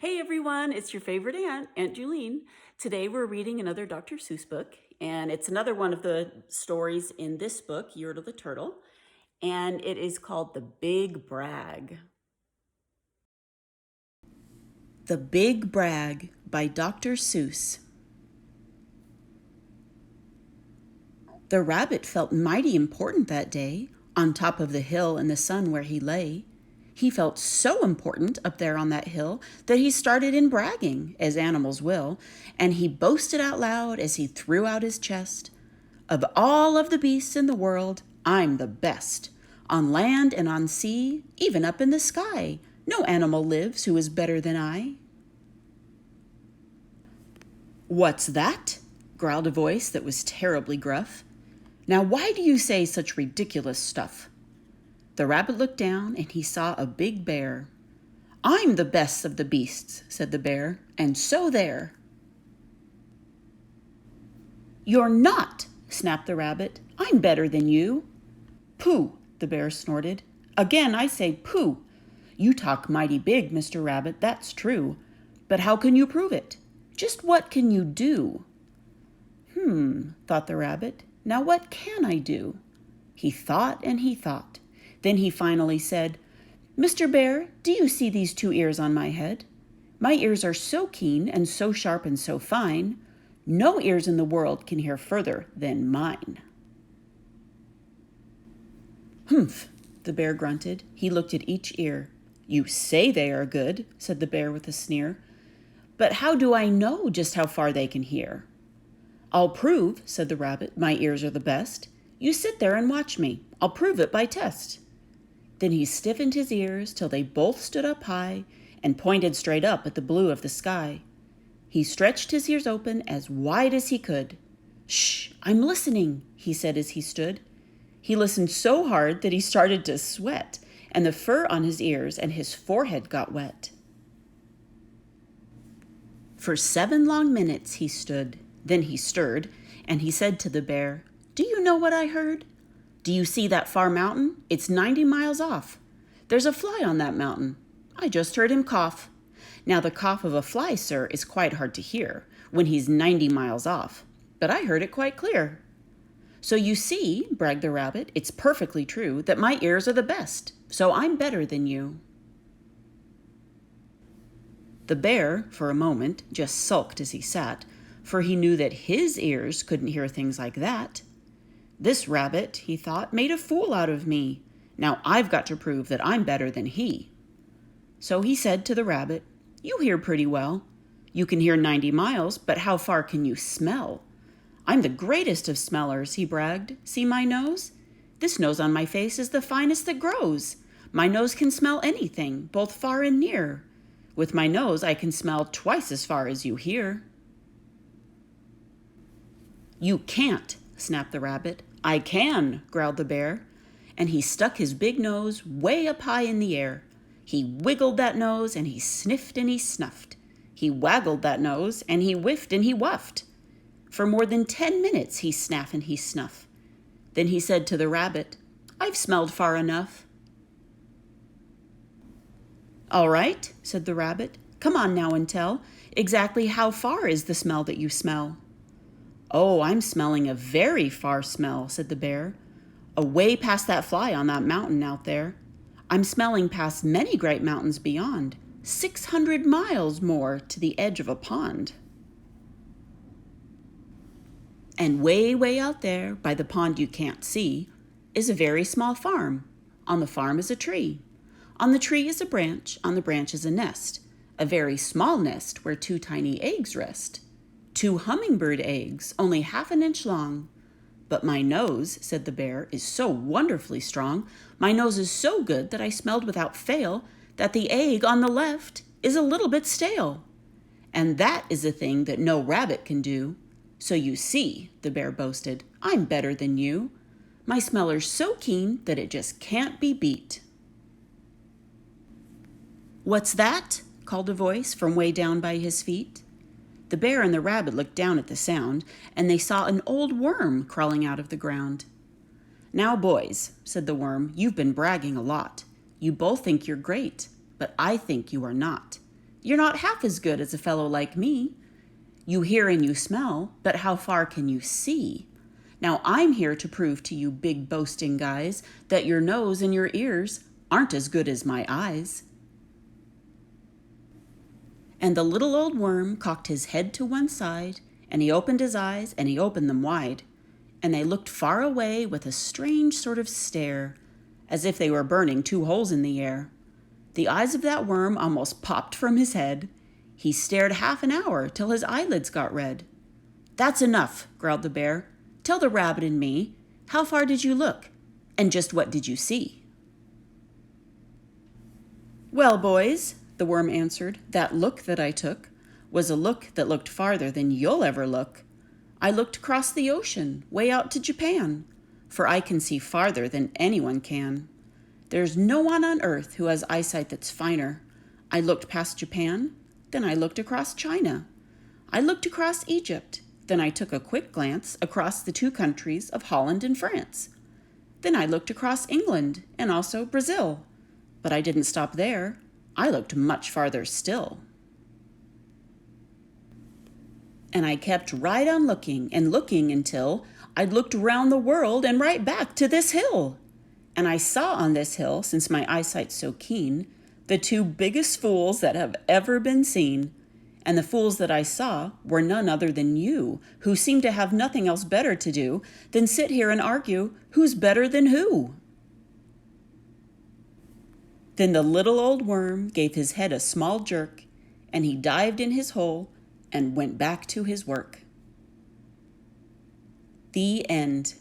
Hey everyone, it's your favorite aunt, Aunt Julene. Today we're reading another Dr. Seuss book, and it's another one of the stories in this book, Yertle the Turtle, and it is called The Big Brag. The Big Brag by Dr. Seuss. The rabbit felt mighty important that day, on top of the hill in the sun where he lay. He felt so important up there on that hill that he started in bragging, as animals will, and he boasted out loud as he threw out his chest. Of all of the beasts in the world, I'm the best. On land and on sea, even up in the sky, no animal lives who is better than I. What's that? Growled a voice that was terribly gruff. Now why do you say such ridiculous stuff? The rabbit looked down and he saw a big bear. I'm the best of the beasts, said the bear, and so there. You're not, snapped the rabbit. I'm better than you. Pooh, the bear snorted. Again I say pooh. You talk mighty big, Mr. Rabbit, that's true. But how can you prove it? Just what can you do? Thought the rabbit. Now what can I do? He thought and he thought. Then he finally said, Mr. Bear, do you see these two ears on my head? My ears are so keen and so sharp and so fine, no ears in the world can hear further than mine. Humph, the bear grunted. He looked at each ear. You say they are good, said the bear with a sneer. But how do I know just how far they can hear? I'll prove, said the rabbit, my ears are the best. You sit there and watch me. I'll prove it by test. Then he stiffened his ears till they both stood up high and pointed straight up at the blue of the sky. He stretched his ears open as wide as he could. Shh, I'm listening, he said as he stood. He listened so hard that he started to sweat, and the fur on his ears and his forehead got wet. For 7 long minutes he stood. Then he stirred, and he said to the bear, Do you know what I heard? Do you see that far mountain? It's 90 miles off. There's a fly on that mountain. I just heard him cough. Now the cough of a fly, sir, is quite hard to hear when he's 90 miles off, but I heard it quite clear. So you see, bragged the rabbit, it's perfectly true that my ears are the best, so I'm better than you. The bear, for a moment, just sulked as he sat, for he knew that his ears couldn't hear things like that. This rabbit, he thought, made a fool out of me. Now I've got to prove that I'm better than he. So he said to the rabbit, You hear pretty well. You can hear 90 miles, but how far can you smell? I'm the greatest of smellers, he bragged. See my nose? This nose on my face is the finest that grows. My nose can smell anything, both far and near. With my nose I can smell twice as far as you hear. You can't, snapped the rabbit. I can, growled the bear, and he stuck his big nose way up high in the air. He wiggled that nose, and he sniffed and he snuffed. He waggled that nose, and he whiffed and he wuffed. For more than 10 minutes he snaff and he snuff. Then he said to the rabbit, I've smelled far enough. All right, said the rabbit. Come on now and tell. Exactly how far is the smell that you smell? Oh, I'm smelling a very far smell, said the bear. Away past that fly on that mountain out there. I'm smelling past many great mountains beyond, 600 miles more to the edge of a pond. And way, way out there, by the pond you can't see, is a very small farm. On the farm is a tree. On the tree is a branch, on the branch is a nest, a very small nest where 2 tiny eggs rest. 2 hummingbird eggs, only half an inch long. But my nose, said the bear, is so wonderfully strong, my nose is so good that I smelled without fail that the egg on the left is a little bit stale. And that is a thing that no rabbit can do. So you see, the bear boasted, I'm better than you. My smeller's so keen that it just can't be beat. What's that? Called a voice from way down by his feet. The bear and the rabbit looked down at the sound, and they saw an old worm crawling out of the ground. Now, boys, said the worm, you've been bragging a lot. You both think you're great, but I think you are not. You're not half as good as a fellow like me. You hear and you smell, but how far can you see? Now I'm here to prove to you big boasting guys that your nose and your ears aren't as good as my eyes." And the little old worm cocked his head to one side, and he opened his eyes, and he opened them wide, and they looked far away with a strange sort of stare, as if they were burning 2 holes in the air. The eyes of that worm almost popped from his head. He stared half an hour till his eyelids got red. "That's enough," growled the bear. "Tell the rabbit and me, how far did you look, and just what did you see?" "Well, boys," the worm answered, "that look that I took was a look that looked farther than you'll ever look. I looked across the ocean, way out to Japan, for I can see farther than anyone can. There's no one on earth who has eyesight that's finer. I looked past Japan, then I looked across China. I looked across Egypt, then I took a quick glance across the 2 countries of Holland and France. Then I looked across England and also Brazil. But I didn't stop there. I looked much farther still. And I kept right on looking and looking until I'd looked round the world and right back to this hill. And I saw on this hill, since my eyesight's so keen, the 2 biggest fools that have ever been seen. And the fools that I saw were none other than you, who seem to have nothing else better to do than sit here and argue who's better than who." Then the little old worm gave his head a small jerk, and he dived in his hole and went back to his work. The end.